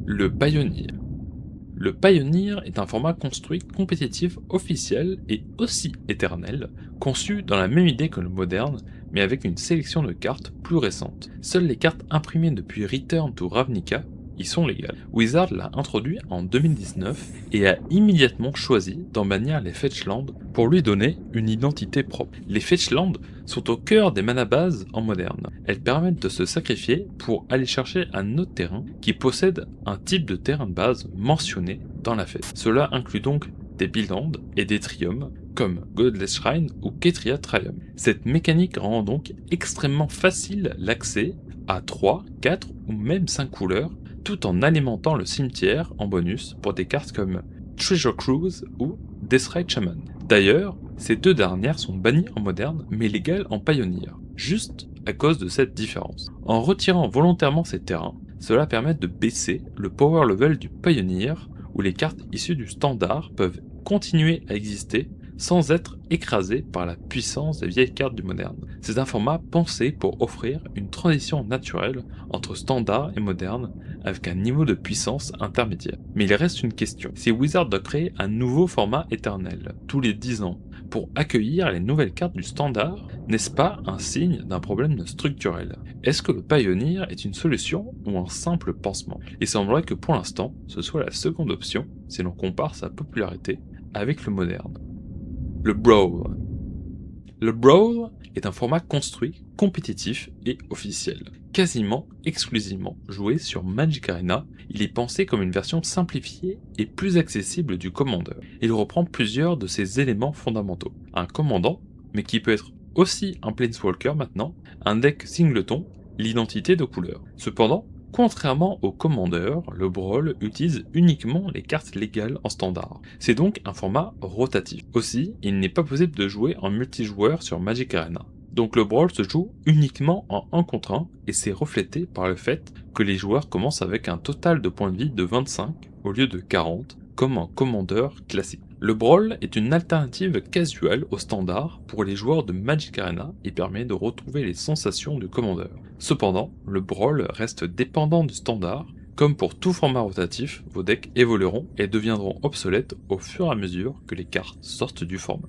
Le Pioneer. Le Pioneer est un format construit compétitif officiel et aussi éternel, conçu dans la même idée que le moderne, mais avec une sélection de cartes plus récente. Seules les cartes imprimées depuis Return to Ravnica y sont légales. Wizard l'a introduit en 2019 et a immédiatement choisi d'en bannir les Fetchlands pour lui donner une identité propre. Les Fetchlands sont au cœur des mana bases en moderne. Elles permettent de se sacrifier pour aller chercher un autre terrain qui possède un type de terrain de base mentionné dans la fête. Cela inclut donc des Bilands et des Triums comme Godless Shrine ou Ketria Trium. Cette mécanique rend donc extrêmement facile l'accès à 3, 4 ou même 5 couleurs tout en alimentant le cimetière en bonus pour des cartes comme Treasure Cruise ou Deathrite Shaman. D'ailleurs, ces deux dernières sont bannies en moderne mais légales en Pioneer, juste à cause de cette différence. En retirant volontairement ces terrains, cela permet de baisser le power level du Pioneer où les cartes issues du standard peuvent continuer à exister sans être écrasées par la puissance des vieilles cartes du moderne. C'est un format pensé pour offrir une transition naturelle entre standard et moderne avec un niveau de puissance intermédiaire. Mais il reste une question. Si Wizard doit créer un nouveau format éternel tous les 10 ans pour accueillir les nouvelles cartes du standard, n'est-ce pas un signe d'un problème structurel? Est-ce que le Pioneer est une solution ou un simple pansement? Il semblerait que pour l'instant, ce soit la seconde option si l'on compare sa popularité avec le moderne. Le Brawl. Le Brawl est un format construit, compétitif et officiel. Quasiment exclusivement joué sur Magic Arena, il est pensé comme une version simplifiée et plus accessible du Commander. Il reprend plusieurs de ses éléments fondamentaux. Un commandant, mais qui peut être aussi un Planeswalker maintenant, un deck singleton, l'identité de couleur. Cependant, contrairement au Commander, le Brawl utilise uniquement les cartes légales en standard. C'est donc un format rotatif. Aussi, il n'est pas possible de jouer en multijoueur sur Magic Arena. Donc le Brawl se joue uniquement en 1 contre 1 et c'est reflété par le fait que les joueurs commencent avec un total de points de vie de 25 au lieu de 40 comme un Commander classique. Le Brawl est une alternative casual au standard pour les joueurs de Magic Arena et permet de retrouver les sensations du Commander. Cependant, le Brawl reste dépendant du standard. Comme pour tout format rotatif, vos decks évolueront et deviendront obsolètes au fur et à mesure que les cartes sortent du format.